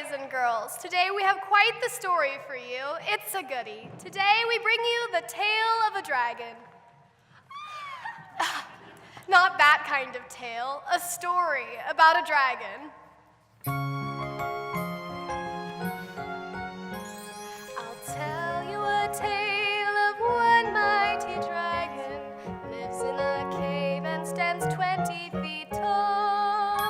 boys and girls. Today we have quite the story for you. It's a goodie. Today we bring you the tale of a dragon. Not that kind of tale, a story about a dragon. I'll tell you a tale of one mighty dragon, lives in a cave and stands 20 feet tall.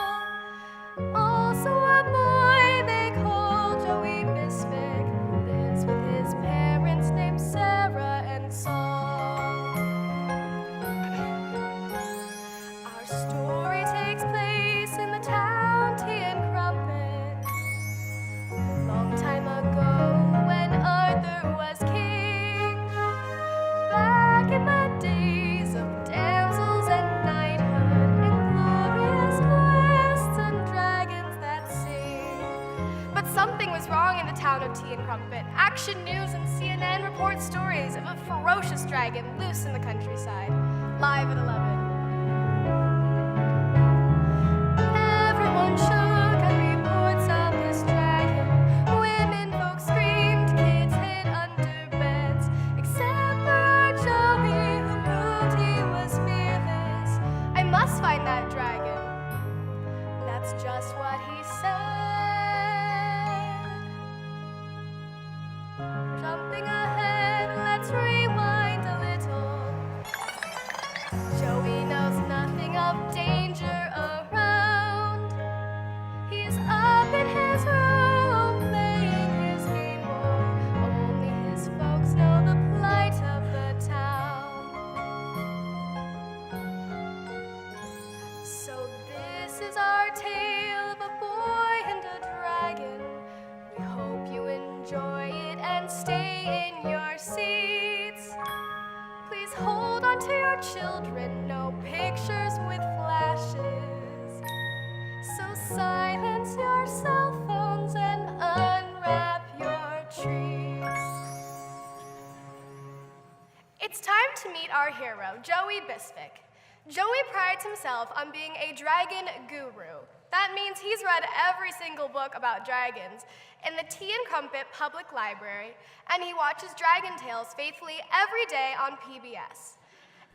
Also a boy they call Joey Misfig, who lives with his parents named Sarah and Saul. Our story takes place in the town Tea and Crumpet, a long time ago when Arthur was king. Back in the days of damsels and knighthood, and glorious quests and dragons that sing. But something was wrong in the town of Tea and Crumpet. Action News and CNN report stories of a ferocious dragon loose in the countryside. Live at 11. Everyone shook at reports of this dragon. Women folks screamed, kids hid under beds, except for our Joey, who proved he was fearless. I must find that dragon. That's just what he said. Jumping ahead, let's rewind a little. Joey knows nothing of danger around. He's up in his room playing his game boy. Only his folks know the plight of the town. So this is our tale of a boy and a dragon. We hope you enjoy it and stay in your seats. Please hold on to your children, no pictures with flashes. So silence your cell phones and unwrap your treats. It's time to meet our hero, Joey Bisvik. Joey prides himself on being a dragon guru. That means he's read every single book about dragons in the Tea and Crumpet Public Library, and he watches Dragon Tales faithfully every day on PBS.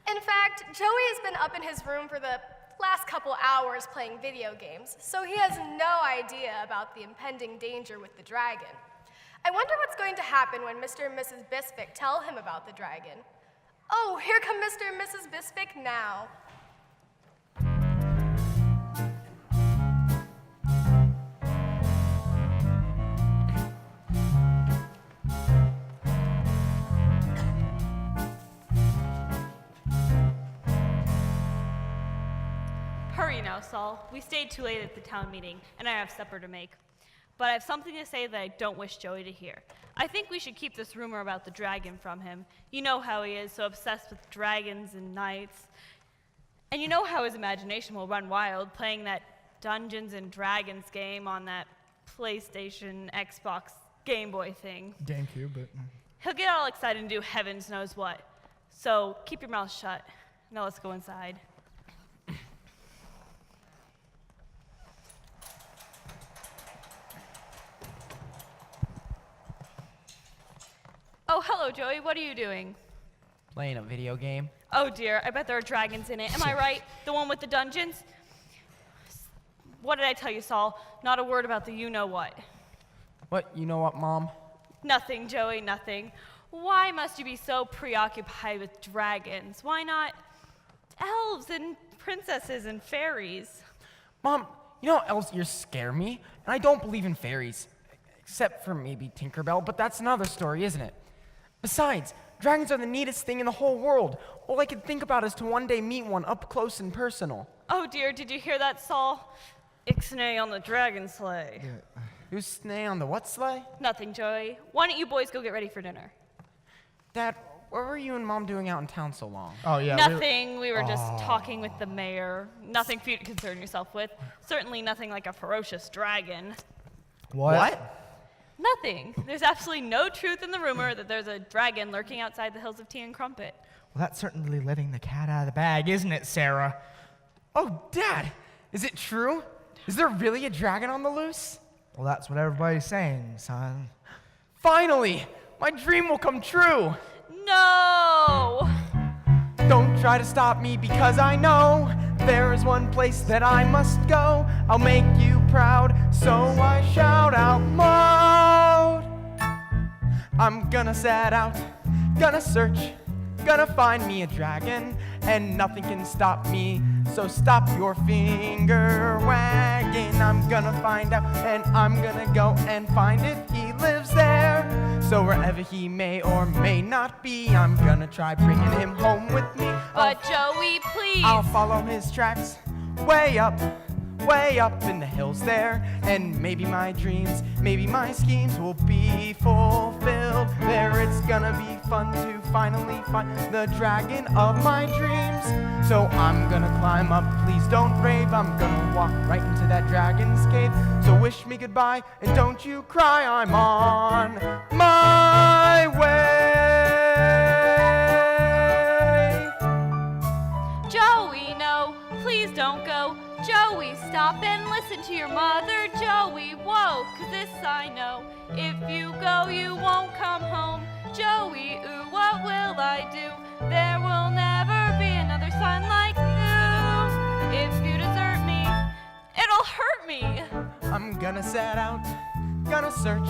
In fact, Joey has been up in his room for the last couple hours playing video games, so he has no idea about the impending danger with the dragon. I wonder what's going to happen when Mr. and Mrs. Bisvik tell him about the dragon. Oh, here come Mr. and Mrs. Bisvik now. Hurry now, Saul. We stayed too late at the town meeting, and I have supper to make. But I have something to say that I don't wish Joey to hear. I think we should keep this rumor about the dragon from him. You know how he is, so obsessed with dragons and knights. And you know how his imagination will run wild playing that Dungeons and Dragons game on that PlayStation, Xbox, Game Boy thing. GameCube, but... He'll get all excited and do heavens knows what. So keep your mouth shut. Now let's go inside. Oh, hello, Joey. What are you doing? Playing a video game. Oh, dear. I bet there are dragons in it. Am I right? The one with the dungeons? What did I tell you, Saul? Not a word about the you-know-what. What, you know what, Mom? Nothing, Joey, nothing. Why must you be so preoccupied with dragons? Why not elves and princesses and fairies? Mom, you know elves here scare me, and I don't believe in fairies. Except for maybe Tinkerbell, but that's another story, isn't it? Besides, dragons are the neatest thing in the whole world. All I can think about is to one day meet one up close and personal. Oh, dear, did you hear that, Saul? Ixnay on the dragon sleigh. Who's Snay on the what sleigh? Nothing, Joey. Why don't you boys go get ready for dinner? Dad, what were you and Mom doing out in town so long? Oh, yeah. Nothing. We were just talking with the mayor. Nothing for you to concern yourself with. Certainly nothing like a ferocious dragon. What? Nothing. There's absolutely no truth in the rumor that there's a dragon lurking outside the hills of Tea and Crumpet. Well, that's certainly letting the cat out of the bag, isn't it, Sarah? Oh, Dad, is it true? Is there really a dragon on the loose? Well, that's what everybody's saying, son. Finally, my dream will come true. No! Don't try to stop me because I know there is one place that I must go. I'll make you proud, so I shout out loud. I'm gonna set out, gonna search, gonna find me a dragon, and nothing can stop me, so stop your finger wagging. I'm gonna find out, and I'm gonna go and find if he lives there. So wherever he may or may not be, I'm gonna try bringing him home with me. But Joey, please! I'll follow his tracks way up in the hills there. And maybe my dreams, maybe my schemes will be fulfilled there. It's gonna be fun to finally find the dragon of my dreams. So I'm gonna climb up, please don't rave. I'm gonna walk right into that dragon's cave. So wish me goodbye and don't you cry, I'm on my way. Joey, no, please don't go. Joey, stop and listen to your mother. Joey, whoa, 'cause this I know. If you go, you won't come home. Joey, ooh, what will I do? There will never be another son like you. If you desert me, it'll hurt me. I'm gonna set out, gonna search,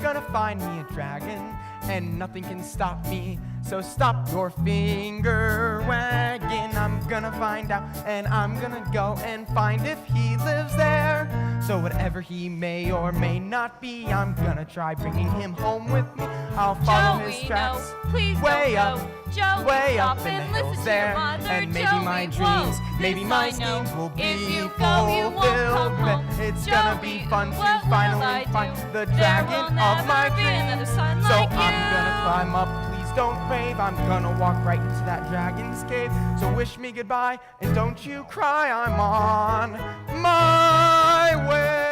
gonna find me a dragon, and nothing can stop me, so stop your finger wagging. I'm gonna find out, and I'm gonna go and find if he lives there. So whatever he may or may not be, I'm gonna try bringing him home with me. I'll follow his Joey, tracks no, please way don't up, go. Joey, way stop up in the and hills listen there. to your mother. And maybe Joey, my whoa, dreams, maybe this my I know. schemes will If be you go, you won't come fulfilled. home. It's gonna be Joey, fun what to will finally I find do? the There dragon will of my never be another dreams. son So like I'm you. gonna climb up, please don't rave. I'm gonna walk right into that dragon's cave. So wish me goodbye and don't you cry, I'm on my way.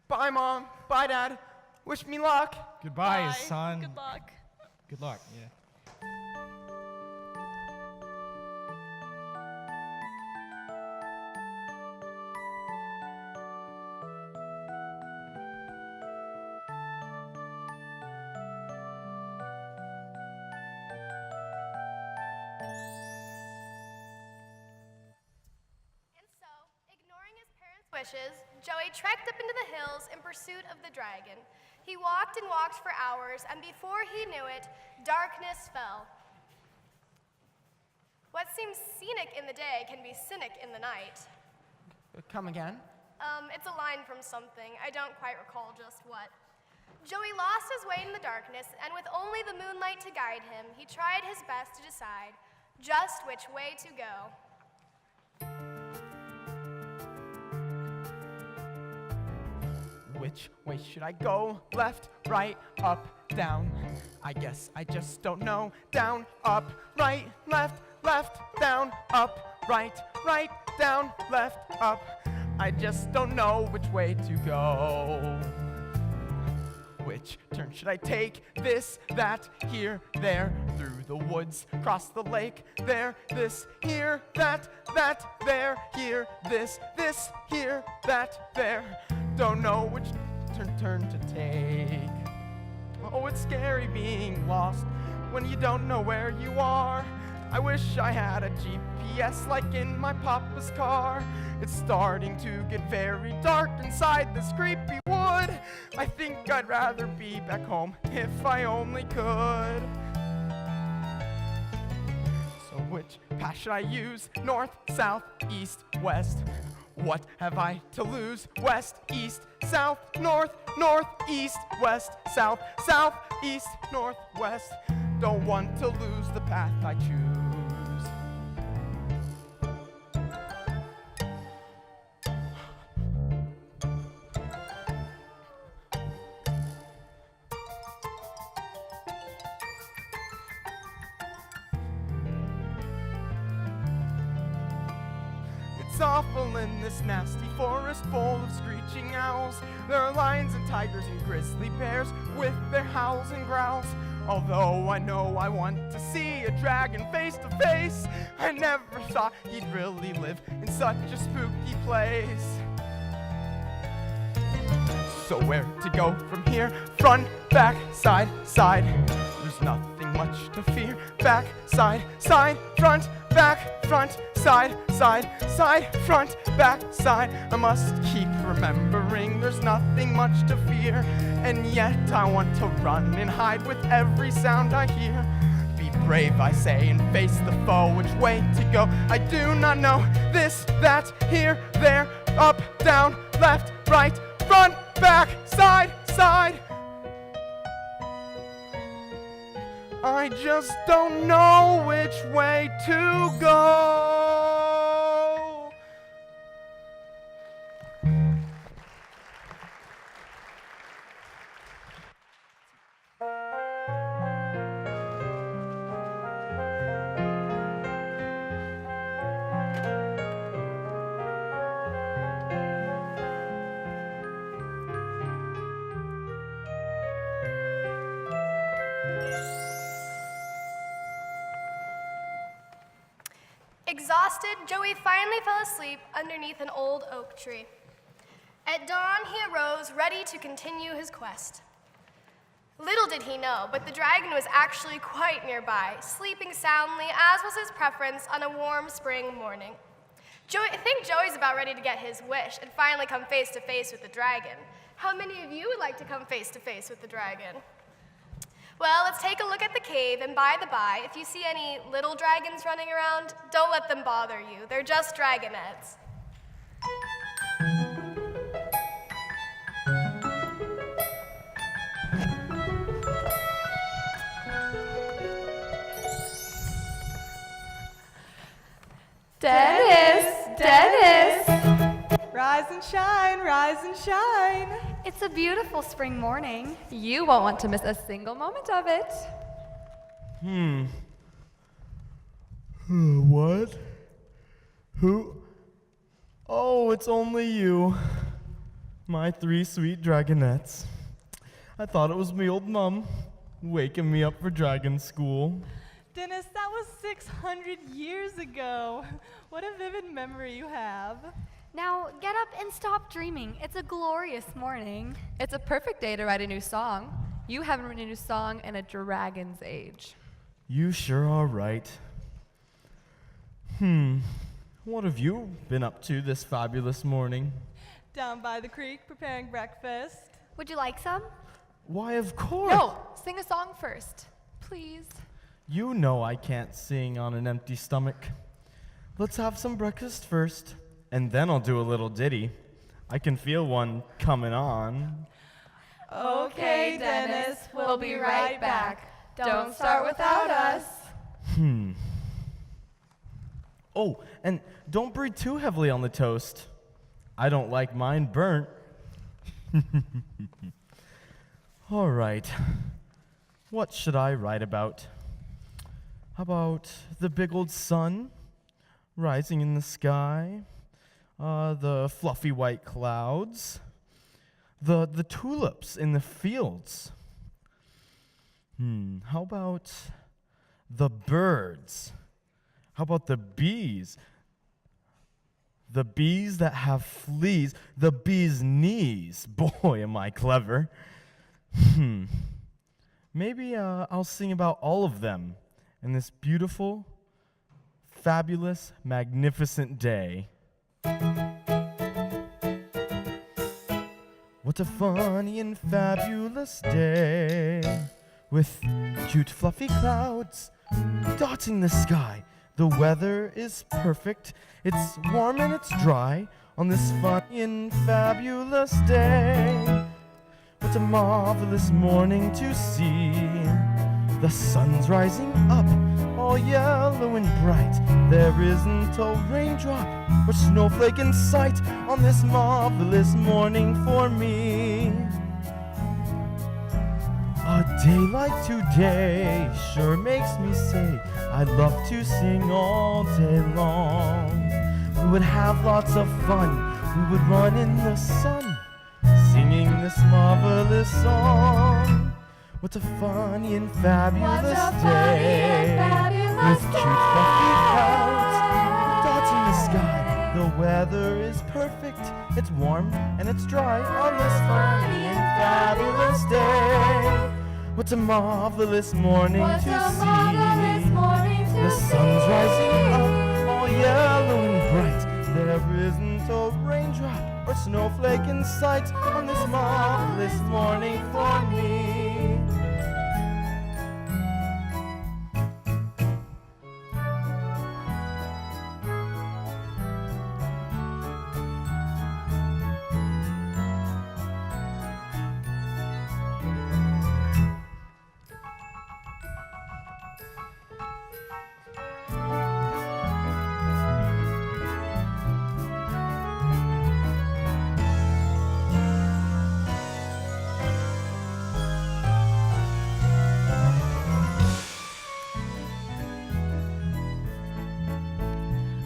Bye, Mom. Bye, Dad. Wish me luck. Goodbye, Bye. son. Good luck. Good luck, yeah. And so, ignoring his parents' wishes, Joey trekked up into the hills in pursuit of the dragon. He walked and walked for hours, and before he knew it, darkness fell. What seems scenic in the day can be cynic in the night. Come again? It's a line from something. I don't quite recall just what. Joey lost his way in the darkness, and with only the moonlight to guide him, he tried his best to decide just which way to go. Which way should I go? Left, right, up, down? I guess I just don't know. Down, up, right, left, down, up, right, down, left, up. I just don't know which way to go. Which turn should I take? This, that, here, there, through the woods, across the lake, there, this, here, that, there, here, this, here, that, there. Don't know which turn to take. Oh, it's scary being lost when you don't know where you are. I wish I had a GPS like in my papa's car. It's starting to get very dark inside this creepy wood. I think I'd rather be back home if I only could. So which path should I use? North, south, east, west? What have I to lose? West, east, south, north, east, west, south, east, north, west. Don't want to lose the path I choose. It's awful in this nasty forest full of screeching owls. There are lions and tigers and grizzly bears with their howls and growls. Although I know I want to see a dragon face to face, I never thought he'd really live in such a spooky place. So where to go from here? Front, back, side, side. There's nothing much to fear. Back, side, side, front, back, front, side, side, side, front, back, side. I must keep remembering there's nothing much to fear, and yet I want to run and hide with every sound I hear. Be brave, I say, and face the foe. Which way to go? I do not know. This, that, here, there, up, down, left, right, front, back, side, side. I just don't know which way to go. Exhausted, Joey finally fell asleep underneath an old oak tree. At dawn, he arose, ready to continue his quest. Little did he know, but the dragon was actually quite nearby, sleeping soundly, as was his preference on a warm spring morning. I think Joey's about ready to get his wish and finally come face to face with the dragon. How many of you would like to come face to face with the dragon? Well, let's take a look at the cave, and by the by, if you see any little dragons running around, don't let them bother you. They're just dragonettes. Dennis! Rise and shine, rise and shine. It's a beautiful spring morning. You won't want to miss a single moment of it. What? Who? Oh, it's only you. My 3 sweet dragonettes. I thought it was me old mum waking me up for dragon school. Dennis, that was 600 years ago. What a vivid memory you have. Now, get up and stop dreaming. It's a glorious morning. It's a perfect day to write a new song. You haven't written a new song in a dragon's age. You sure are right. What have you been up to this fabulous morning? Down by the creek, preparing breakfast. Would you like some? Why, of course. No, sing a song first, please. You know I can't sing on an empty stomach. Let's have some breakfast first, and then I'll do a little ditty. I can feel one coming on. Okay, Dennis, we'll be right back. Don't start without us. Oh, and don't breathe too heavily on the toast. I don't like mine burnt. All right. What should I write about? How about the big old sun rising in the sky? The fluffy white clouds? The tulips in the fields? How about the birds? How about the bees? The bees that have fleas, the bees' knees. Boy, am I clever. Maybe I'll sing about all of them in this beautiful, fabulous, magnificent day. What a funny and fabulous day, with cute fluffy clouds dotting the sky. The weather is perfect, it's warm and it's dry on this funny and fabulous day. What a marvelous morning to see. The sun's rising up, all yellow and bright. There isn't a raindrop or snowflake in sight on this marvelous morning for me. A day like today sure makes me say I'd love to sing all day long. We would have lots of fun, we would run in the sun, singing this marvelous song. What a funny and fabulous What a day. funny and fabulous With cute fluffy clouds dotting the sky. The weather is perfect. It's warm and it's dry on this funny and fabulous day. What a marvelous morning What to a see. marvelous morning to The sun's see. rising up, all yellow and bright. There isn't a raindrop or snowflake in sight on this marvelous morning for me.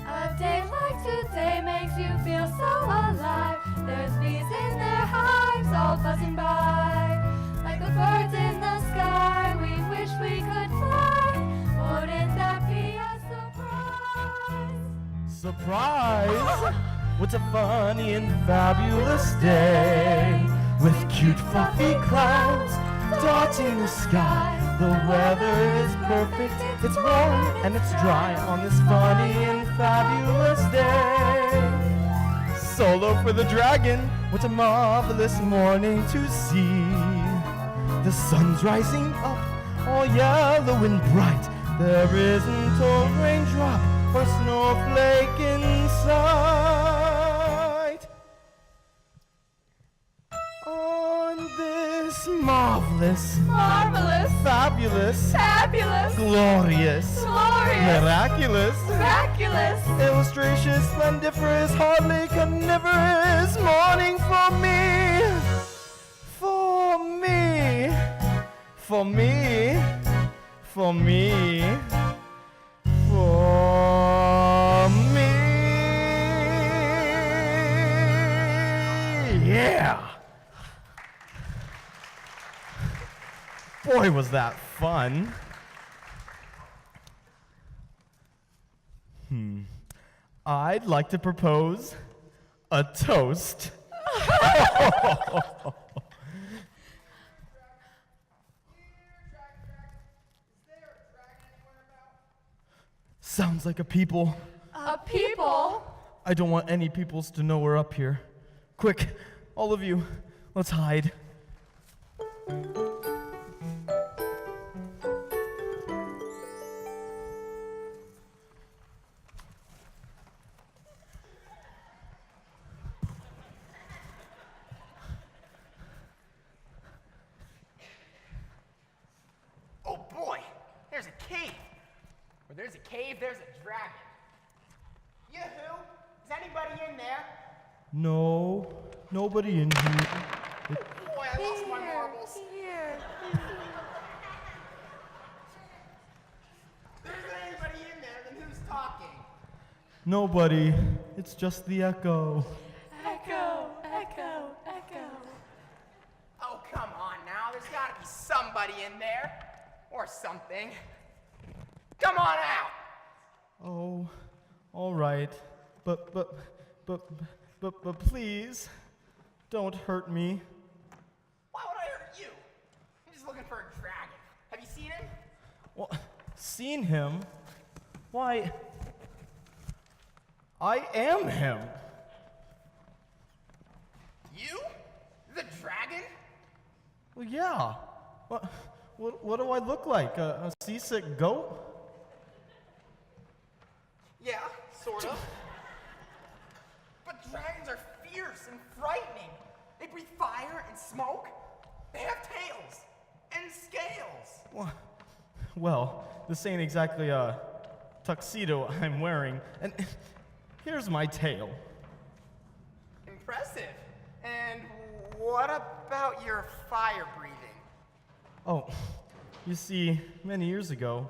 A day like today makes you feel so alive. There's bees in their hives all buzzing by. Like the birds in the sky, we wish we could fly. Wouldn't that be a surprise? Surprise! What a funny and fabulous day. With cute fluffy clouds dotting the sky. The weather is perfect, it's warm and it's dry on this funny and fabulous day. Solo for the dragon, what a marvelous morning to see. The sun's rising up, all yellow and bright. There isn't a raindrop or snowflake in sight. On this marvelous, Marvelous, fabulous, fabulous, glorious, glorious, miraculous, miraculous, illustrious, splendiferous, hardly carnivorous morning for me. For me. For me. For me. For me. Yeah. Boy, was that fun. I'd like to propose a toast. Sounds like a people. a people. I don't want any peoples to know we're up here. Quick, all of you, let's hide. Oh boy, there's a cave. Where there's a cave, there's a dragon. Yoo-hoo! Is anybody in there? No, nobody in here. Boy, I lost my marbles. Here. If there's anybody in there, then who's talking? Nobody. It's just the echo. Echo, echo, echo. Oh, come on now. There's gotta be somebody in there. Or something. Come on out! Oh, all right. But please, don't hurt me. Why would I hurt you? I'm just looking for a dragon. Have you seen him? Well, seen him? Why, I am him. You? The dragon? Well, yeah. What do I look like? A seasick goat? Yeah, sort of. But dragons are fierce and frightening. They breathe fire and smoke. They have tails and scales. Well, this ain't exactly a tuxedo I'm wearing. And here's my tail. Impressive. And what about your fire breathing? Oh, you see, many years ago,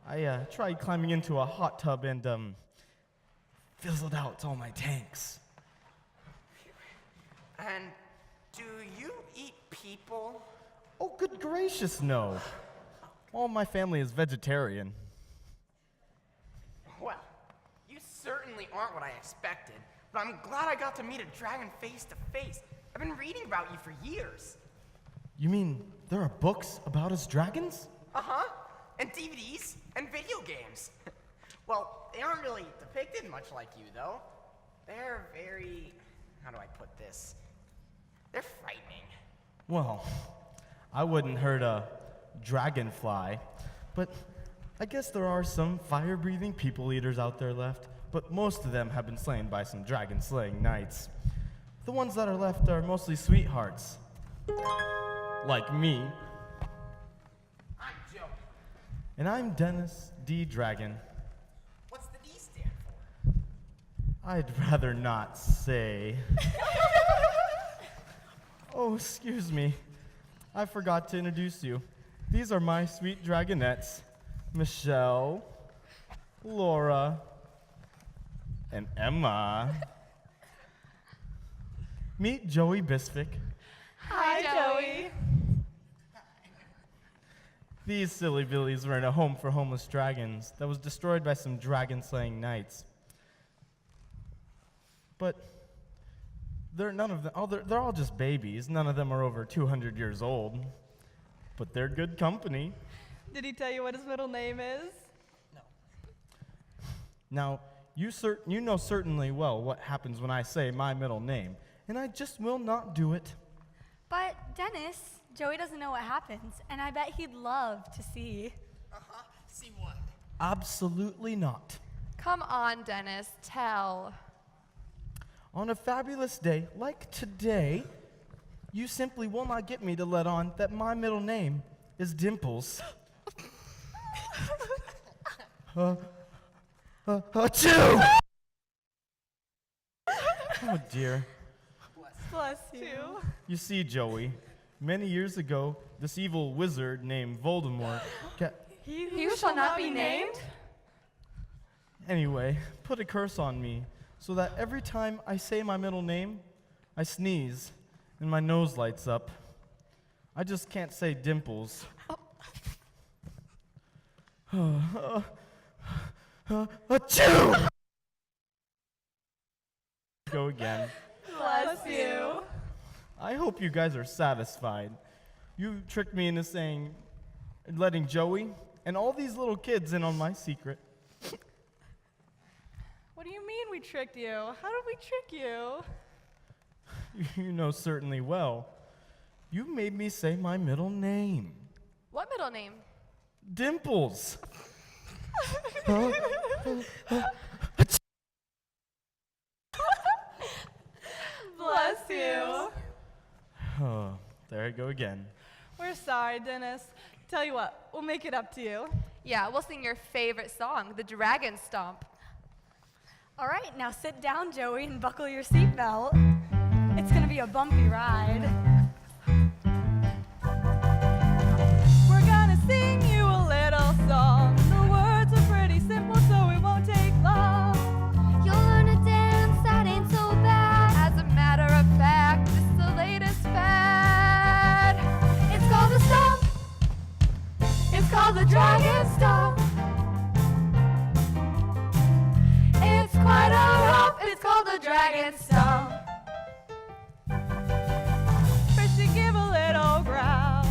I tried climbing into a hot tub and fizzled out all my tanks. And do you eat people? Oh, good gracious, no. All my family is vegetarian. Well, you certainly aren't what I expected, but I'm glad I got to meet a dragon face to face. I've been reading about you for years. You mean there are books about us dragons? Uh-huh, and DVDs and video games. Well, they aren't really depicted much like you, though. They're very, how do I put this? They're frightening. Well, I wouldn't hurt a dragonfly, but I guess there are some fire-breathing people eaters out there left, but most of them have been slain by some dragon-slaying knights. The ones that are left are mostly sweethearts. Like me. I'm Joe. And I'm Dennis D. Dragon. What's the D stand for? I'd rather not say. Oh, excuse me. I forgot to introduce you. These are my sweet dragonettes, Michelle, Laura, and Emma. Meet Joey Bisfick. Hi, Joey. These silly billies were in a home for homeless dragons that was destroyed by some dragon-slaying knights. But they're all just babies. None of them are over 200 years old. But they're good company. Did he tell you what his middle name is? Now, you know certainly well what happens when I say my middle name, and I just will not do it. But Dennis, Joey doesn't know what happens, and I bet he'd love to see. Uh-huh, see what? Absolutely not. Come on, Dennis, tell. On a fabulous day like today, you simply will not get me to let on that my middle name is Dimples. Achoo! Oh dear. Bless you. You see, Joey, many years ago, this evil wizard named Voldemort He You shall not be named? anyway, put a curse on me so that every time I say my middle name, I sneeze and my nose lights up. I just can't say Dimples. Achoo! Go again. Bless you. I hope you guys are satisfied. You tricked me into letting Joey and all these little kids in on my secret. What do you mean we tricked you? How did we trick you? You know certainly well. You made me say my middle name. What middle name? Dimples. Bless you. Oh, there I go again. We're sorry, Dennis. Tell you what, we'll make it up to you. Yeah, we'll sing your favorite song, the Dragon Stomp. All right, now sit down, Joey, and buckle your seatbelt. It's gonna be a bumpy ride. We're gonna sing you a little song. The words are pretty simple, so it won't take long. You'll learn a dance that ain't so bad. As a matter of fact, it's the latest fad. It's called the stomp. It's called the Dragon Stomp. It's quite a romp. It's called the Dragon Stomp. First you give a little growl.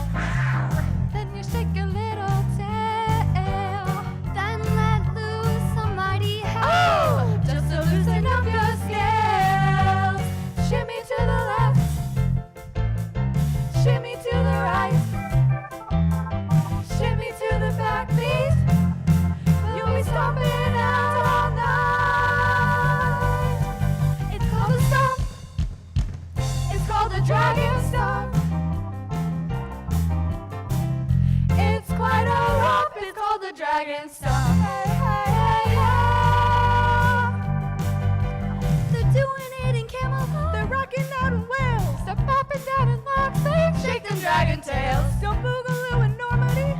Then you shake your little tail. Then let loose a mighty howl. Just to loosen up your scales. Shimmy to the left. Shimmy to the right. Shimmy to the back, please. You'll be stomping out all night. It's called a stomp. It's called a Dragon Stomp. It's quite a romp. It's called the Dragon Stomp. Hey, hey, hey, yeah. They're doing it in Camelot. They're rocking out in Wales. They're popping down in Locksley. Shake them dragon tails. Don't boogaloo in Normandy.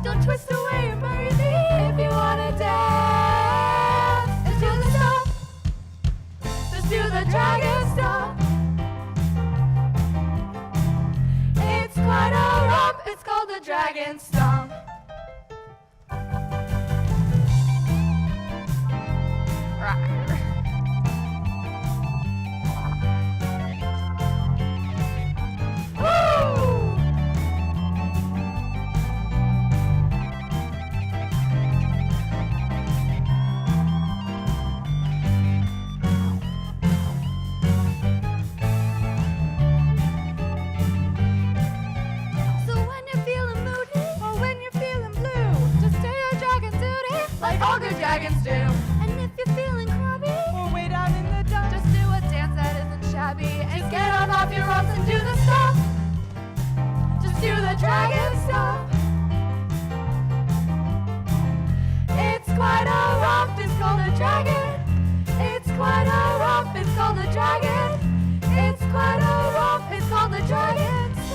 Don't twist away and bury me. If you wanna dance, let's do the stomp. Let's do the Dragon Stomp. It's dragon stomp. So when you're feeling moody, Or when you're feeling blue, just do your dragon duty like all good dragons do. And if you're feeling crabby, or way down in the dumps, just do a dance that isn't shabby and get on off your rumps and do the stuff. Just do the dragon stuff. It's quite a romp, it's called a dragon. It's quite a romp, it's called a dragon. It's quite a romp, it's called a dragon stuff.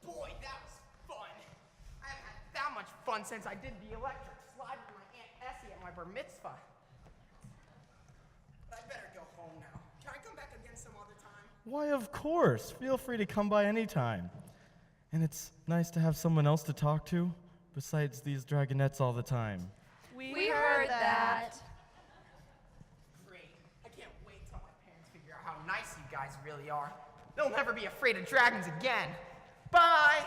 Boy, that was fun. I haven't had that much fun since I did the electric slide with my Aunt Essie at my bar mitzvah. But I better go home now. Can I come back again some other time? Why, of course. Feel free to come by anytime. And it's nice to have someone else to talk to besides these dragonettes all the time. we heard that. Great. I can't wait till my parents figure out how nice you guys really are. They'll never be afraid of dragons again. Bye!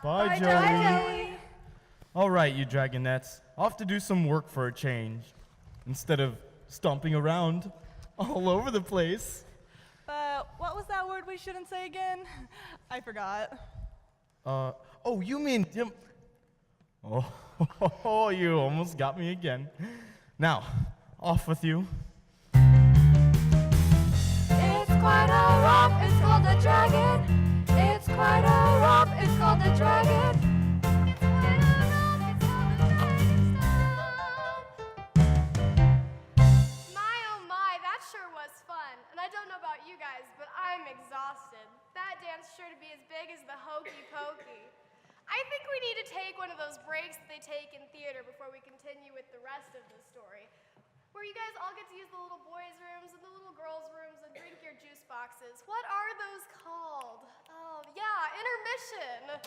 Bye, Joey. All right, you dragonettes. Off to do some work for a change. Instead of stomping around all over the place. What was that word we shouldn't say again? I forgot. Oh, you mean Oh, you almost got me again. Now, off with you. It's quite a romp, it's called a dragon. It's quite a romp, it's called a dragon. My oh my, that sure was fun. And I don't know about you guys, but I'm exhausted. That dance sure to be as big as the hokey pokey. I think we need to take one of those breaks that they take in theater before we continue with the rest of the story, where you guys all get to use the little boys' rooms and the little girls' rooms and drink your juice boxes. What are those called? Oh, yeah, intermission.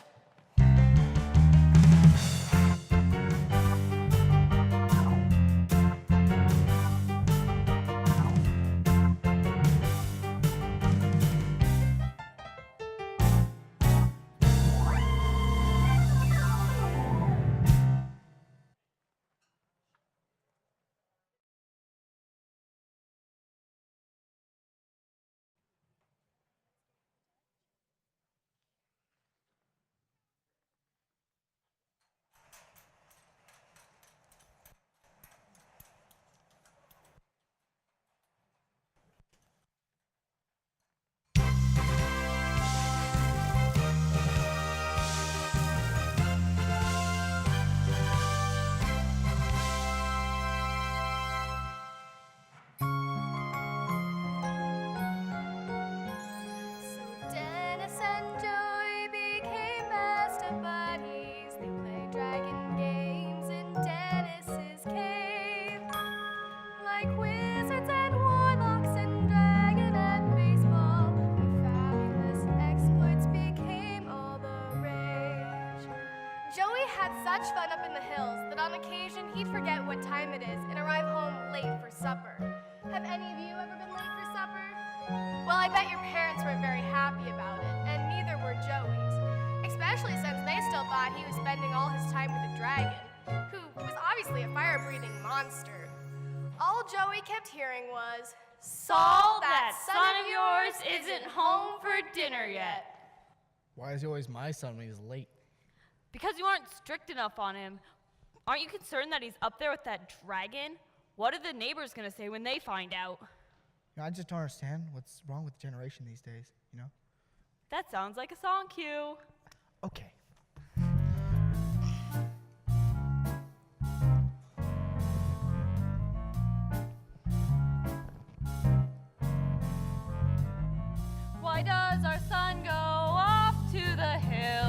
Such fun up in the hills that on occasion he'd forget what time it is and arrive home late for supper. Have any of you ever been late for supper? Well, I bet your parents weren't very happy about it, and neither were Joey's, especially since they still thought he was spending all his time with a dragon, who was obviously a fire-breathing monster. All Joey kept hearing was, Saul, that son of yours isn't home for dinner yet. Why is he always my son when he's late? Because you aren't strict enough on him. Aren't you concerned that he's up there with that dragon? What are the neighbors going to say when they find out? I just don't understand what's wrong with the generation these days, you know? That sounds like a song cue. Okay. Why does our son go off to the hills?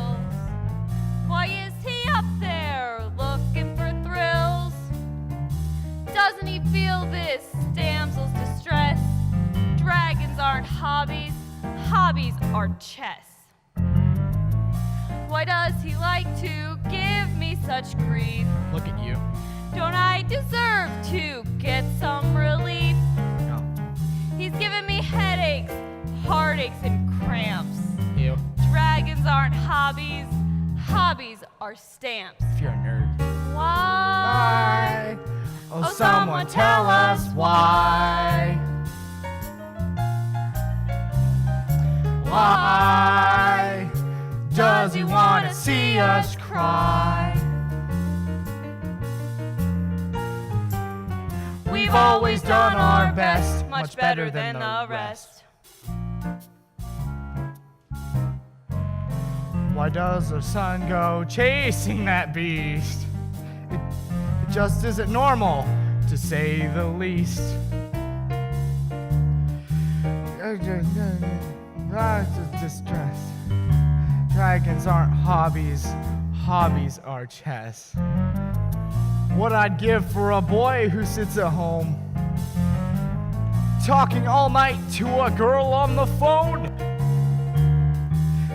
our chess. Why does he like to give me such grief? Look at you. Don't I deserve to get some relief? No. He's given me headaches, heartaches, and cramps. You. Dragons aren't hobbies, hobbies are stamps. If you're a nerd. Why? Oh, someone tell us why. Why does he want to see us cry? We've always done our best, much better than the rest. Why does the sun go chasing that beast? It just isn't normal, to say the least. Distress. Dragons aren't hobbies, hobbies are chess. What I'd give for a boy who sits at home, talking all night to a girl on the phone.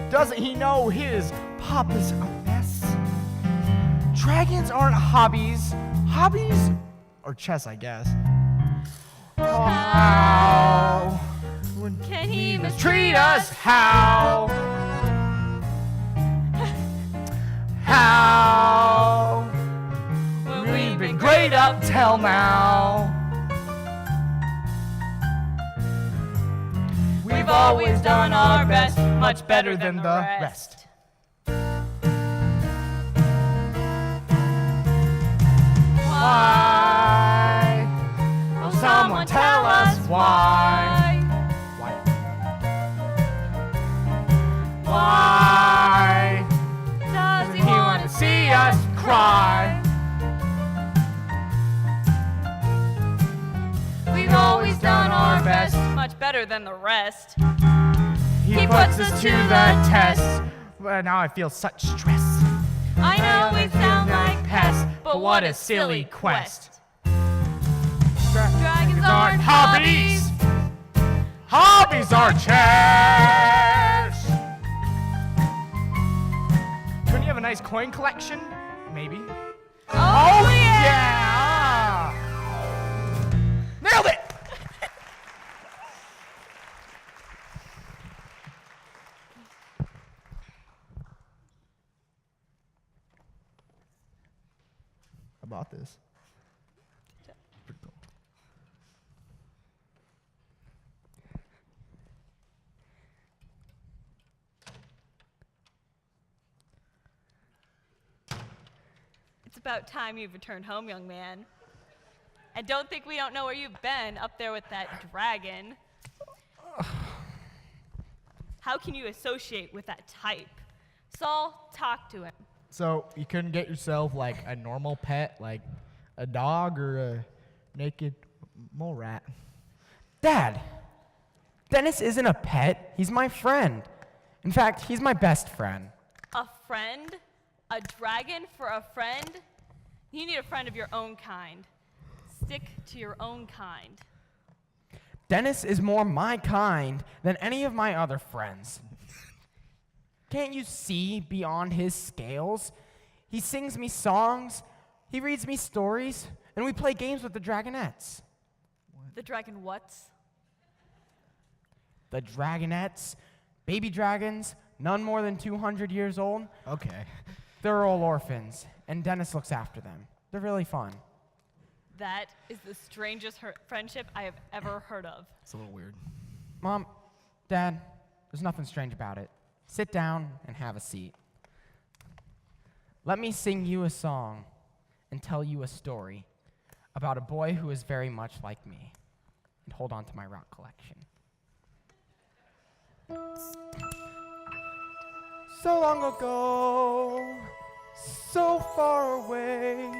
Doesn't he know his papa's a mess? Dragons aren't hobbies. Hobbies are chess, I guess. How Can he mistreat us? How? How? when We've been great up till now. We've always done our best, much better than the rest. Why? Oh, someone tell us why. Why Does he he want want to to see us cry? We've always done our best, much better than the rest. He puts us to the test. But now I feel such stress. I know we sound like pests, but what a silly quest. Dragons aren't hobbies. Hobbies are chess. Couldn't you have a nice coin collection? Maybe. Oh, Yeah! Nailed it! I bought this. Pretty cool. It's about time you've returned home, young man. And don't think we don't know where you've been up there with that dragon. How can you associate with that type? Saul, talk to him. So you couldn't get yourself like a normal pet, like a dog or a naked mole rat? Dad, Dennis isn't a pet. He's my friend. In fact, he's my best friend. A friend? A dragon for a friend? You need a friend of your own kind. Stick to your own kind. Dennis is more my kind than any of my other friends. Can't you see beyond his scales? He sings me songs, he reads me stories, and we play games with the dragonettes. The dragon what's? The dragonettes, baby dragons, none more than 200 years old. Okay. They're all orphans, and Dennis looks after them. They're really fun. That is the strangest friendship I have ever heard of. It's a little weird. Mom, Dad, there's nothing strange about it. Sit down and have a seat. Let me sing you a song and tell you a story about a boy who is very much like me. And hold on to my rock collection. So long ago, so far away,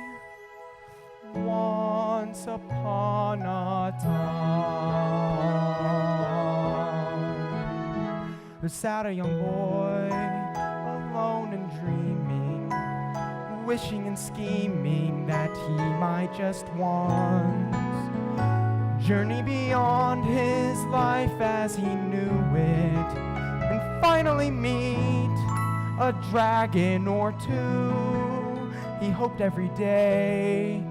once upon a time, there sat a young boy, alone and dreaming, wishing and scheming that he might just once journey beyond his life as he knew it, and finally meet a dragon or two. He hoped every day,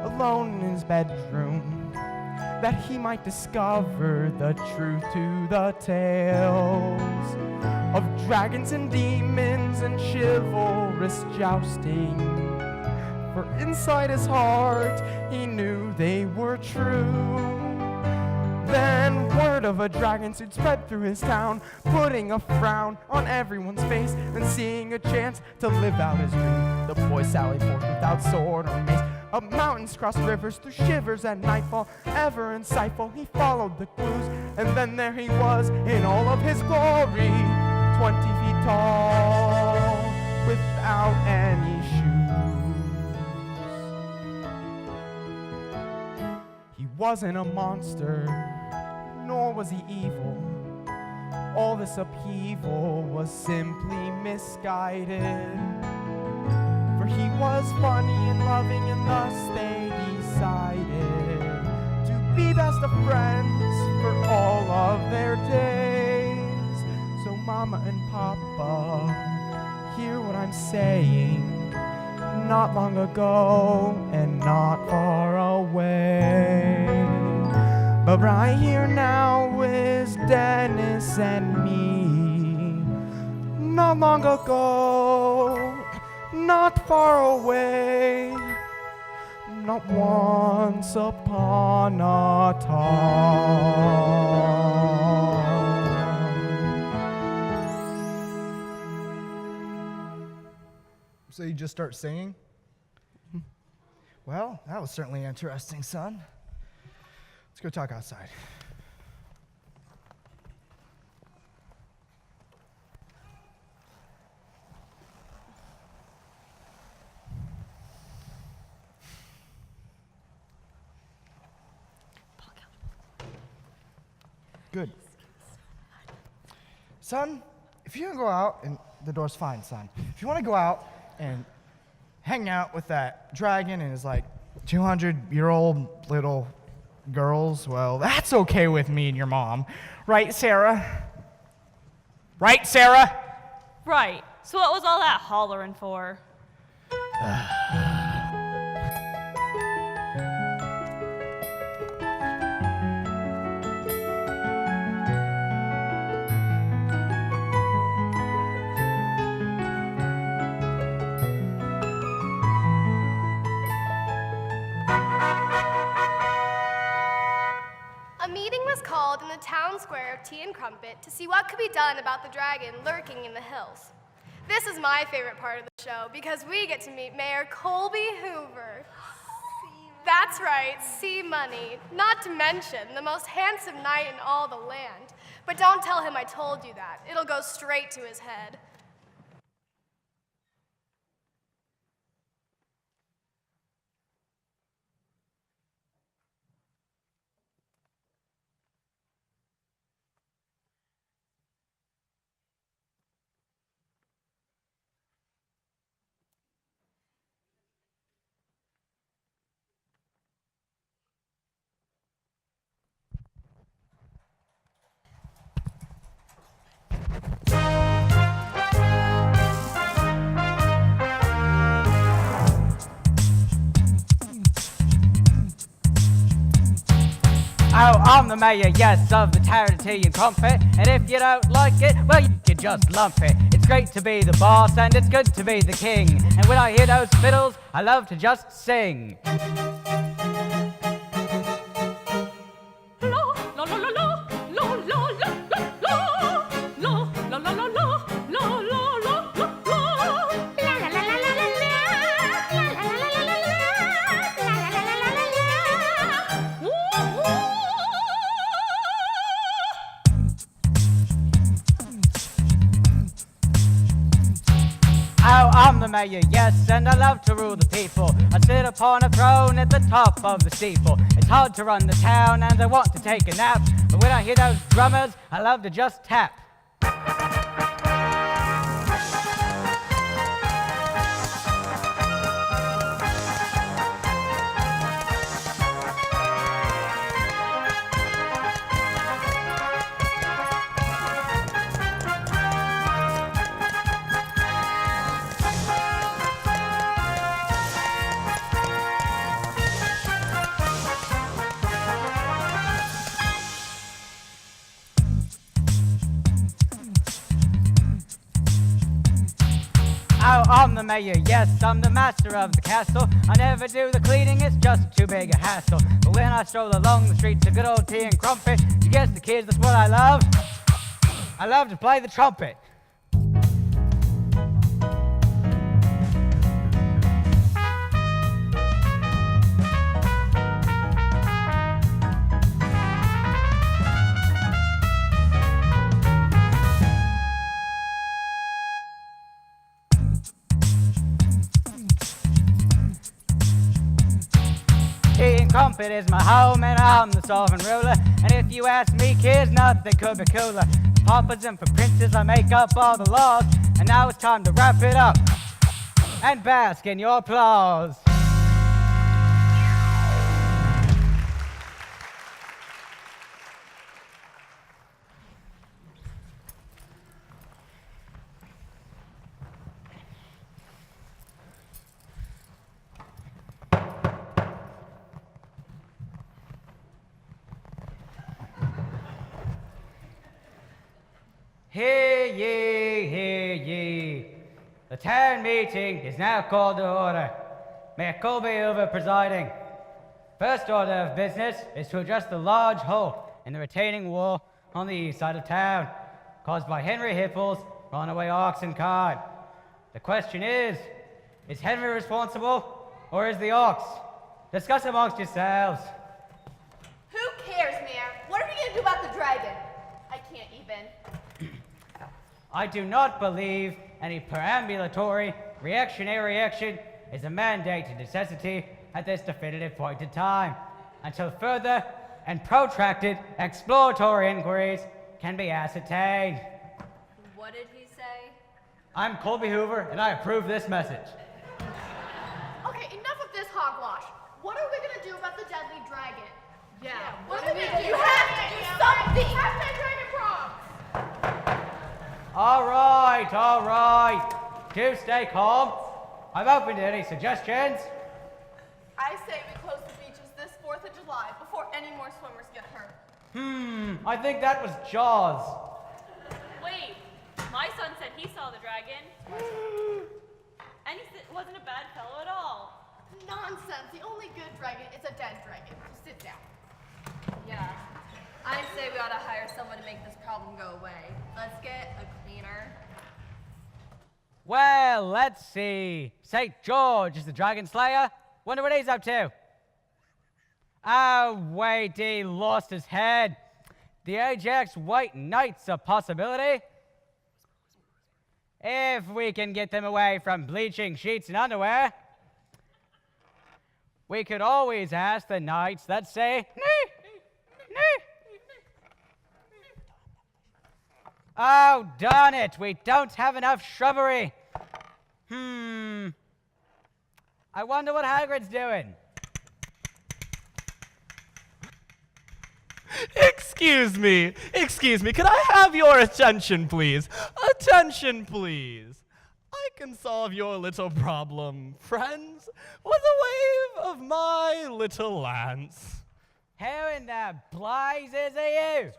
alone in his bedroom, that he might discover the truth to the tales of dragons and demons and chivalrous jousting. For inside his heart, he knew they were true. Then word of a dragon suit spread through his town, putting a frown on everyone's face and seeing a chance to live out his dream. The boy sallied forth without sword or mace, up mountains, crossed rivers, through shivers at nightfall. Ever insightful, he followed the clues, and then there he was in all of his glory, 20 feet tall, without any shoes. He wasn't a monster, nor was he evil. All this upheaval was simply misguided. For he was funny and loving, and thus they decided to be best of friends for all of their days. So Mama and Papa, hear what I'm saying. Not long ago and not far away, but right here now is Dennis and me. Not long ago, not far away, not once upon a time. So you just start singing? Well, that was certainly interesting, son. Let's go talk outside. Good. Son, if you want to go out, and the door's fine, son. If you want to go out and hang out with that dragon and his like 200-year-old little girls, well, that's okay with me and your mom. Right, Sarah? Right, Sarah? Right. So what was all that hollering for? A meeting was called in the town square of Tea and Crumpet to see what could be done about the dragon lurking in the hills. This is my favorite part of the show because we get to meet Mayor Colby Hoover. That's right, C-Money. Not to mention the most handsome knight in all the land. But don't tell him I told you that. It'll go straight to his head. Oh, I'm the mayor, yes, of the town of Tea and Crumpet. And if you don't like it, well, you can just lump it. It's great to be the boss, and it's good to be the king. And when I hear those fiddles, I love to just sing. Oh, I'm the mayor, yes, and I love to rule the people. I sit upon a throne at the top of the steeple. It's hard to run the town, and I want to take a nap. But when I hear those drummers, I love to just tap. Oh, I'm the mayor, yes, I'm the master of the castle. I never do the cleaning, it's just too big a hassle. But when I stroll along the streets, a good old tea and crumpet. You guess the kids, that's what I love. I love to play the trumpet. Tea and crumpet is my home and I'm the sovereign ruler. And if you ask me, kids, nothing could be cooler. For papas and for princes, I make up all the laws. And now it's time to wrap it up and bask in your applause. Hear ye, hear ye. The town meeting is now called to order. Mayor Colby over presiding. First order of business is to address the large hole in the retaining wall on the east side of town, caused by Henry Hipple's runaway oxen cart. The question is Henry responsible or is the ox? Discuss amongst yourselves. Who cares, Mayor? What are we going to do about the dragon? I can't even. I do not believe any perambulatory reactionary action is a mandated necessity at this definitive point in time, until further and protracted exploratory inquiries can be ascertained. What did he say? I'm Colby Hoover, and I approve this message. Okay, enough of this hogwash. What are we gonna do about the deadly dragon? Yeah, What are we gonna do? You have to do something! Hashtag dragon prom! All right. Do stay calm. I'm open to any suggestions. I say we close the beaches this 4th of July before any more swimmers get hurt. I think that was Jaws. Wait, my son said he saw the dragon. And he wasn't a bad fellow at all. Nonsense. The only good dragon is a dead dragon. Just sit down. Yeah. I say we ought to hire someone to make this problem go away. Let's get a cleaner. Well, let's see. St. George is the dragon slayer. Wonder what he's up to. Oh, wait, he lost his head. The Ajax White Knight's a possibility. If we can get them away from bleaching sheets and underwear, we could always ask the knights that say, nee, nee. Oh, darn it, we don't have enough shrubbery. I wonder what Hagrid's doing. Excuse me, could I have your attention, please? Attention, please. I can solve your little problem, friends, with a wave of my little lance. Who in the blazes are you?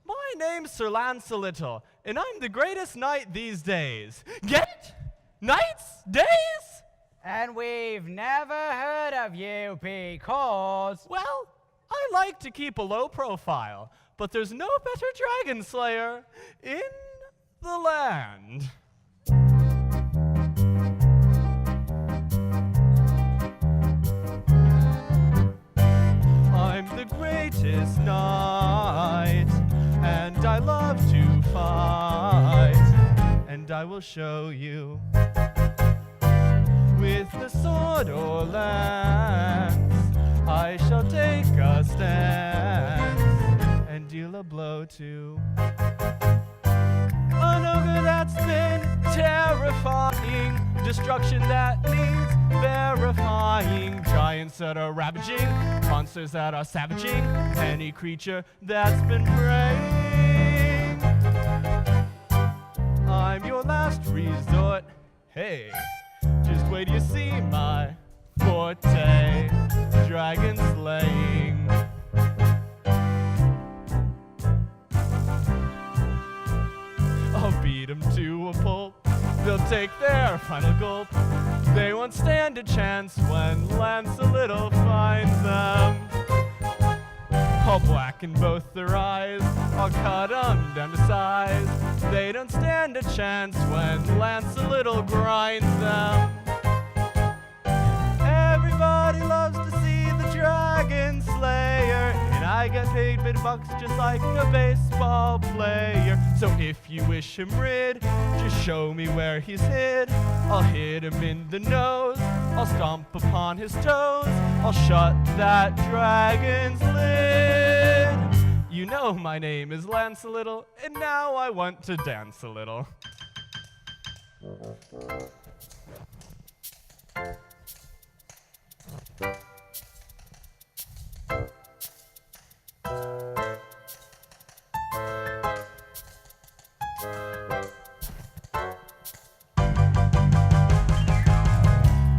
My name's Sir Lance a Little, and I'm the greatest knight these days. Get it? Knights? Days? And we've never heard of you because... Well, I like to keep a low profile, but there's no better dragon slayer in the land. I'm the greatest knight, and I love to fight, and I will show you with the sword or lance. I shall take a stance and deal a blow to an ogre that's been terrifying, destruction that needs verifying, giants that are ravaging, monsters that are savaging, any creature that's been preying. I'm your last resort. Hey, just wait till you see my forte, dragon slaying. I'll beat him to a pulp they'll take their final gulp. They won't stand a chance when Lancelot finds them. I'll blacken both their eyes, I'll cut 'em down to size. They don't stand a chance when Lancelot grinds them. Everybody loves to see the Dragon Slayer, and I get paid big bucks just like a baseball player. So if you wish him rid, just show me where he's hid. I'll hit him in the nose, I'll stomp upon his toes, I'll shut that dragon's lid. You know my name is Lancelot, and now I want to dance a little.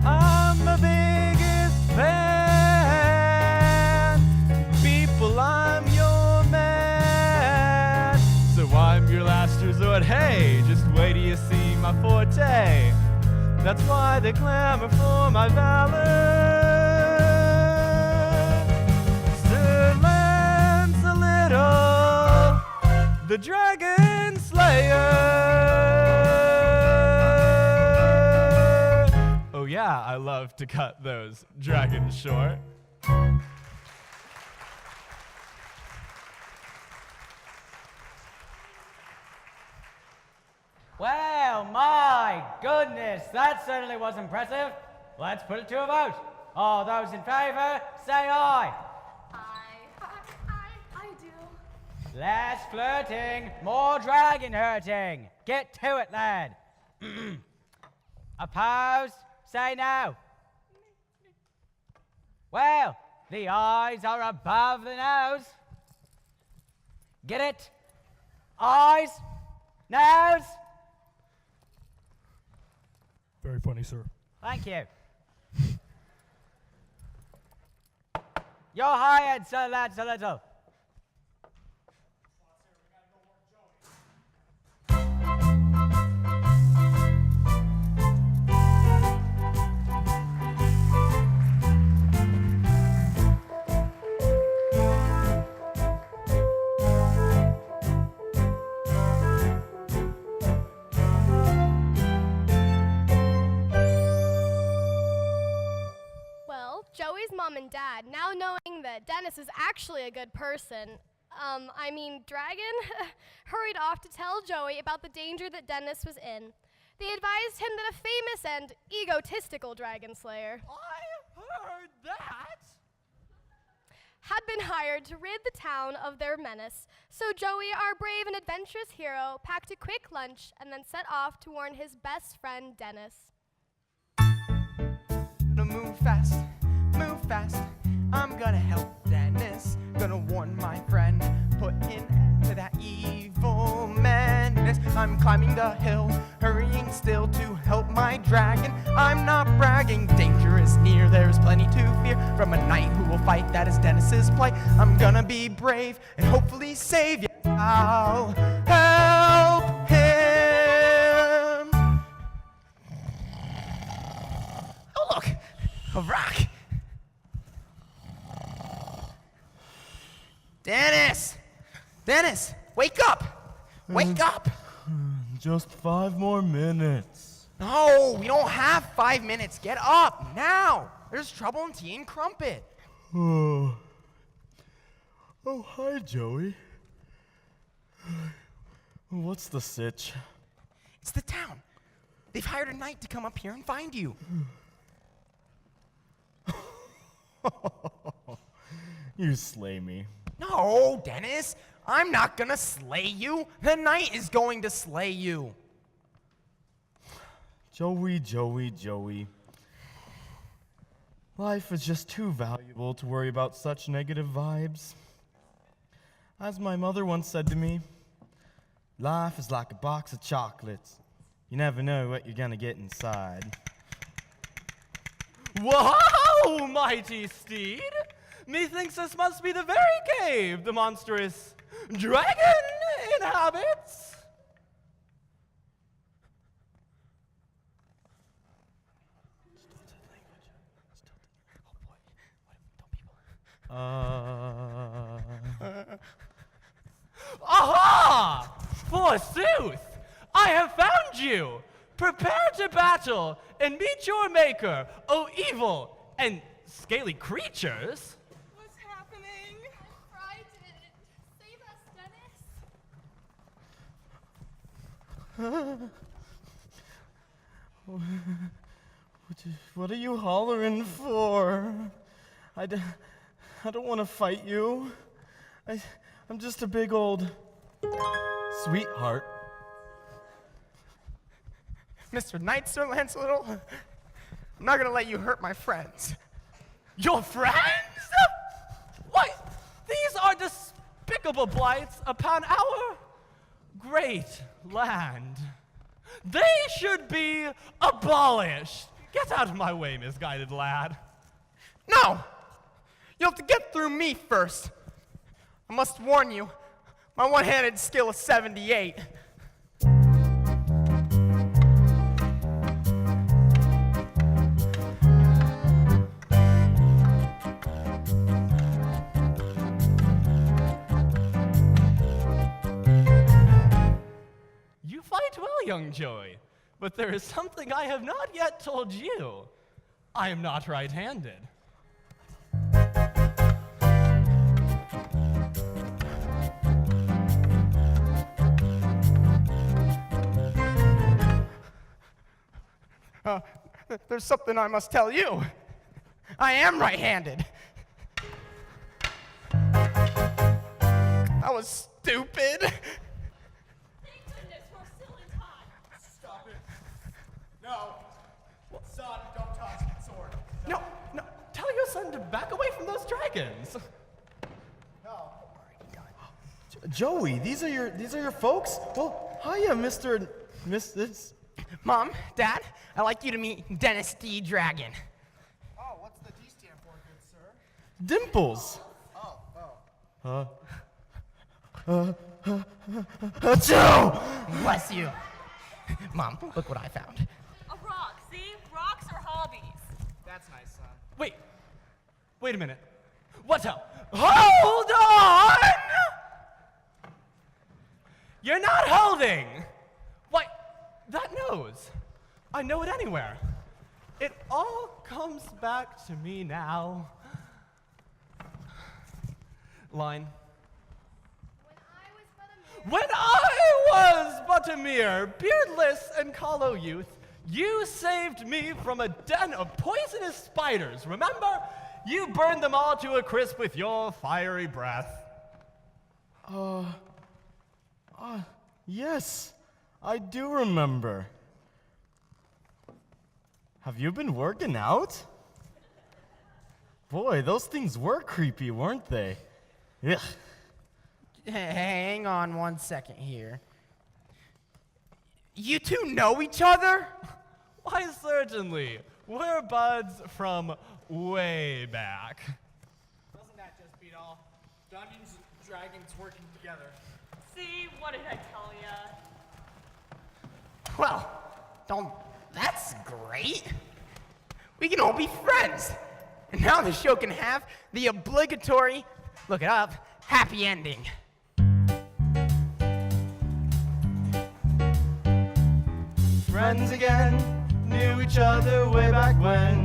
I'm the biggest fan. People, I'm your man. So I'm your last resort. Hey, just wait till you see my forte. That's why they clamor for my valor. Sir Lancelot, the Dragon Slayer. Oh yeah, I love to cut those dragons short. Well, my goodness, that certainly was impressive. Let's put it to a vote. All those in favor, say aye. I do. Less flirting, more dragon hurting. Get to it, lad. Opposed, say no. Well, the eyes are above the nose. Get it? Eyes, nose. Very funny, sir. Thank you. You're hired, Sir Lancelot. Joey's mom and dad, now knowing that Dennis is actually a good person, Dragon, hurried off to tell Joey about the danger that Dennis was in. They advised him that a famous and egotistical dragon slayer I heard that. had been hired to rid the town of their menace. So Joey, our brave and adventurous hero, packed a quick lunch and then set off to warn his best friend, Dennis. Move fast, move fast. I'm gonna help Dennis. Gonna warn my friend, put an end to that evil menace. I'm climbing the hill, hurrying still to help my dragon. I'm not bragging, danger is near. There's plenty to fear from a knight who will fight. That is Dennis's plight. I'm gonna be brave and hopefully save you. I'll help him. Oh look, a rock. Dennis! Dennis, wake up! Wake up! Just 5 more minutes. No, we don't have 5 minutes. Get up, now! There's trouble in tea and crumpet. Oh, hi, Joey. What's the sitch? It's the town. They've hired a knight to come up here and find you. You slay me. No, Dennis, I'm not gonna slay you. The knight is going to slay you. Joey. Life is just too valuable to worry about such negative vibes. As my mother once said to me, life is like a box of chocolates. You never know what you're gonna get inside. Whoa, mighty steed! Methinks this must be the very cave the monstrous dragon inhabits. Aha! Forsooth! I have found you! Prepare to battle and meet your maker, O evil and scaly creatures! What's happening? I'm frightened. Save us, Dennis. What are you hollering for? I don't want to fight you. I'm just a big old sweetheart. Mr. Knight, Sir Lancelot, I'm not gonna let you hurt my friends. Your friends? Why, these are despicable blights upon our great land. They should be abolished. Get out of my way, misguided lad. No! You'll have to get through me first. I must warn you, my one-handed skill is 78. You fight well, young Joey, but there is something I have not yet told you. I am not right-handed. There's something I must tell you. I am right-handed. I was stupid. Thank goodness we're still in time. Stop it. No. Son, don't touch the sword. No, tell your son to back away from those dragons. No. Joey, these are your folks? Well, hiya, Mrs. Mom, Dad, I'd like you to meet Dennis D. Dragon. Oh, what's the D stand for, good sir? Dimples. Oh. Achoo! Bless you. Mom, look what I found. A rock, see? Rocks are hobbies. That's nice, son. Wait a minute. What up? Hold on! You're not holding! Why, that nose. I know it anywhere. It all comes back to me now. Line. When I was but a mere beardless and callow youth, you saved me from a den of poisonous spiders. Remember? You burned them all to a crisp with your fiery breath. Yes, I do remember. Have you been working out? Boy, those things were creepy, weren't they? Ugh. Hang on one second here. You two know each other? Why, certainly. We're buds from way back. Doesn't that just beat all? Dungeons and Dragons working together. See, what did I tell ya? Well, that's great. We can all be friends. And now the show can have the obligatory, look it up, happy ending. Friends again, knew each other way back when.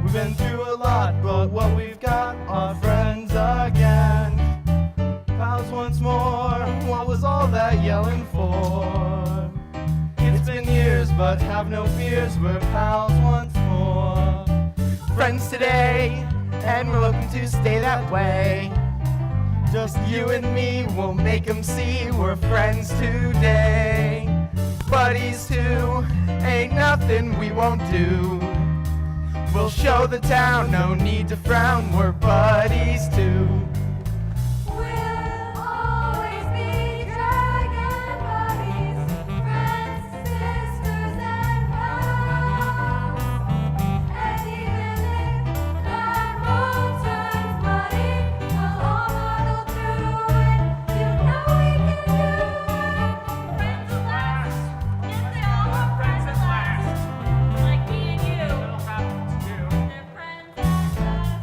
We've been through a lot, but what we've got are friends again. Pals once more, what was all that yelling for? It's been years, but have no fears, we're pals once more. Friends today, and we're looking to stay that way. Just You and me will make them see we're friends today. Buddies too, ain't nothing we won't do. We'll show the town, no need to frown, we're buddies too. We'll always be dragon buddies, friends, sisters, and pals. And even if that road turns muddy, we'll all muddle through it. You know we can do it. Friends at last, yes they all are friends at last. Like me and you. They're friends at last.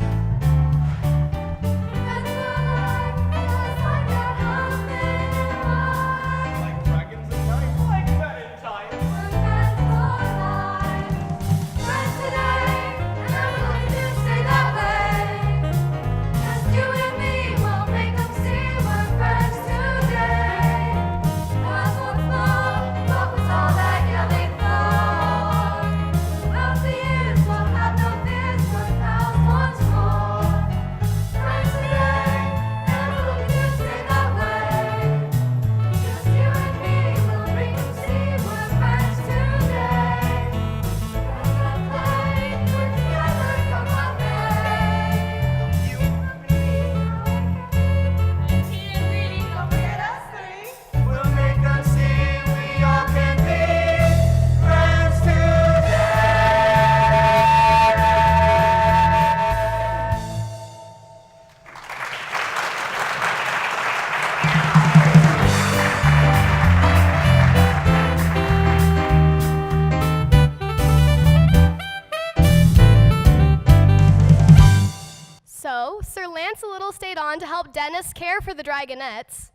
on to help Dennis care for the dragonettes.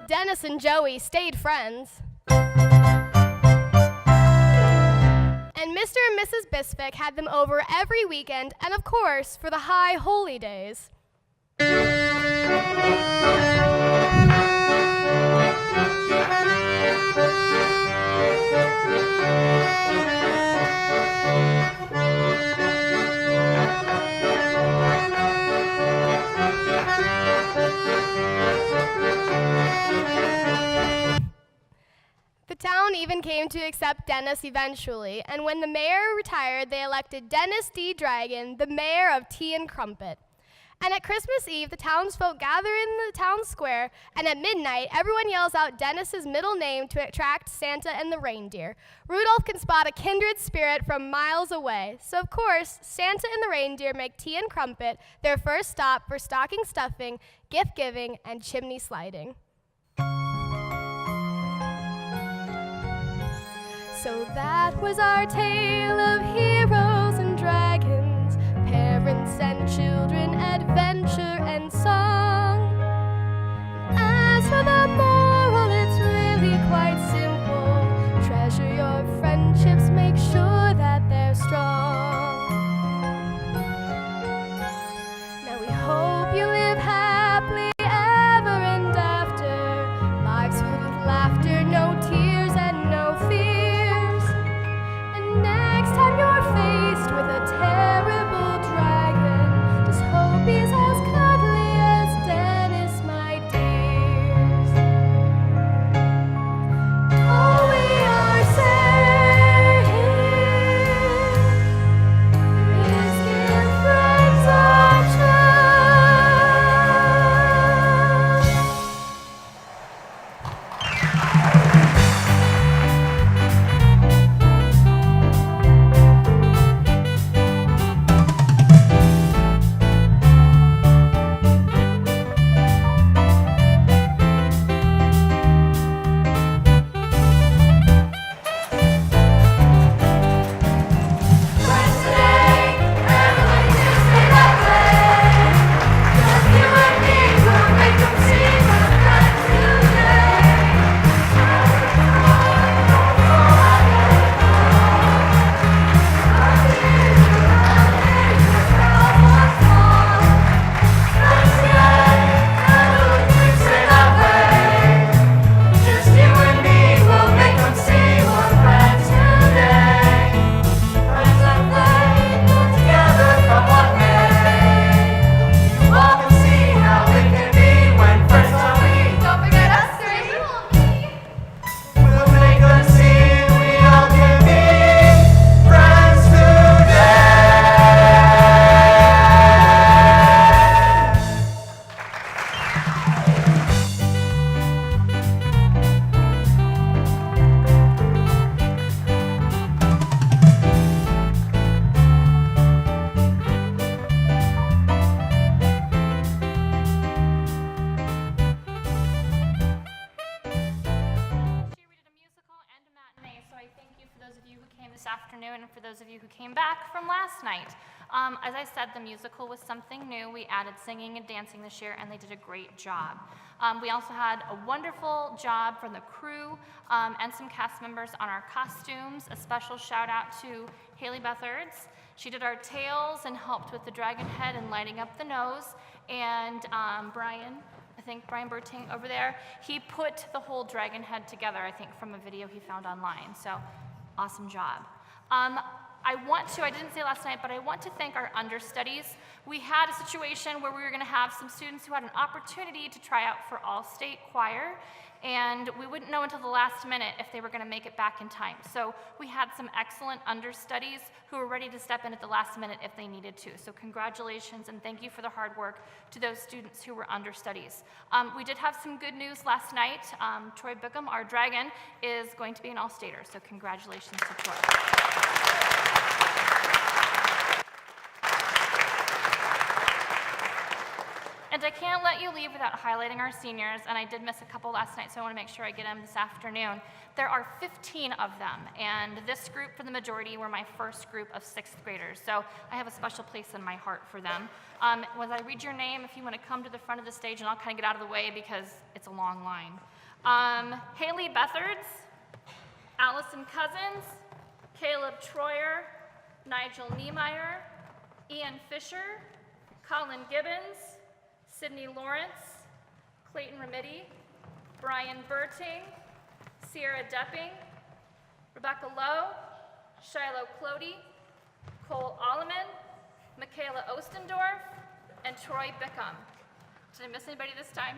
Dennis and Joey stayed friends. And Mr. and Mrs. Bisfick had them over every weekend, and of course, for the high holy days. The town even came to accept Dennis eventually, and when the mayor retired, they elected Dennis D. Dragon, the mayor of Tea and Crumpet. And at Christmas Eve, the townsfolk gather in the town square, and at midnight, everyone yells out Dennis's middle name to attract Santa and the reindeer. Rudolph can spot a kindred spirit from miles away. So of course, Santa and the reindeer make Tea and Crumpet their first stop for stocking stuffing, gift giving, and chimney sliding. So that was our tale of heroes and dragons, parents and children, adventure and song. As for the moral, it's really quite simple. Treasure your friendships, make sure that they're strong. Now we hope you live happily ever and after, lives filled with laughter, no tears and no fears. Next time you're faced with a terrible dragon, just hope he's as cuddly as Dennis, my dears. All we are saying is give friends a chance. Afternoon, and for those of you who came back from last night. As I said, the musical was something new. We added singing and dancing this year, and they did a great job. We also had a wonderful job from the crew and some cast members on our costumes. A special shout out to Haley Beth Erds. She did our tails and helped with the dragon head and lighting up the nose. And Brian Berting over there, he put the whole dragon head together, I think, from a video he found online. So awesome job. I didn't say last night, but I want to thank our understudies. We had a situation where we were going to have some students who had an opportunity to try out for all-state choir, and we wouldn't know until the last minute if they were going to make it back in time. So we had some excellent understudies who were ready to step in at the last minute if they needed to. So congratulations, and thank you for the hard work to those students who were understudies. We did have some good news last night. Troy Bickham, our dragon, is going to be an all-stater, so congratulations to Troy. And I can't let you leave without highlighting our seniors, and I did miss a couple last night, so I want to make sure I get them this afternoon. There are 15 of them, and this group, for the majority, were my first group of 6th graders, so I have a special place in my heart for them. When I read your name, if you want to come to the front of the stage, and I'll kind of get out of the way because it's a long line. Haley Bethards, Allison Cousins, Caleb Troyer, Nigel Niemeyer, Ian Fisher, Colin Gibbons, Sydney Lawrence, Clayton Remedy, Brian Berting, Sierra Depping, Rebecca Lowe, Shiloh Clody, Cole Alleman, Michaela Ostendorf, and Troy Bickham. Did I miss anybody this time?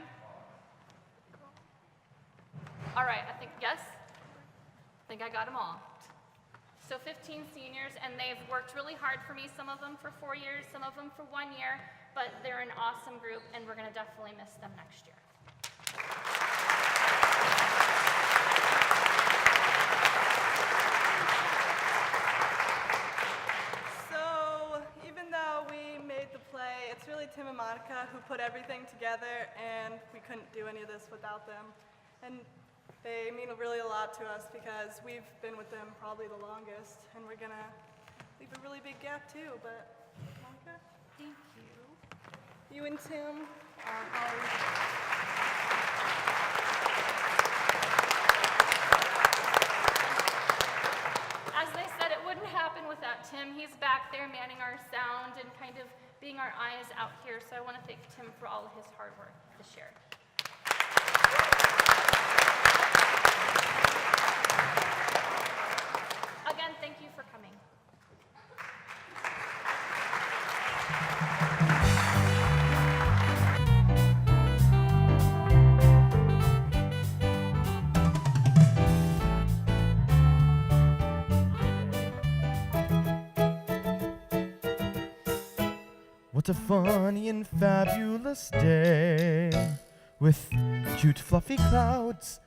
All right, I think, yes? I think I got them all. So 15 seniors, and they've worked really hard for me, some of them for 4 years, some of them for 1 year, but they're an awesome group, and we're gonna definitely miss them next year. So, even though we made the play, it's really Tim and Monica who put everything together, and we couldn't do any of this without them. And they mean really a lot to us because we've been with them probably the longest, and we're gonna leave a really big gap too, but Monica? Thank you. You and Tim are always... As they said, it wouldn't happen without Tim. He's back there manning our sound and kind of being our eyes out here, so I want to thank Tim for all of his hard work this year. Again, thank you for coming. What a funny and fabulous day, with cute fluffy clouds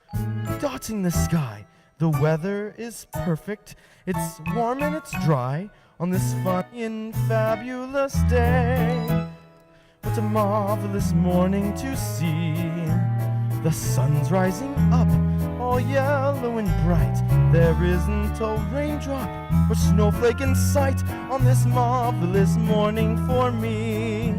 dotting the sky. The weather is perfect, it's warm and it's dry on this funny and fabulous day. What a marvelous morning to see, the sun's rising up, all yellow and bright. There isn't a raindrop or snowflake in sight on this marvelous morning for me.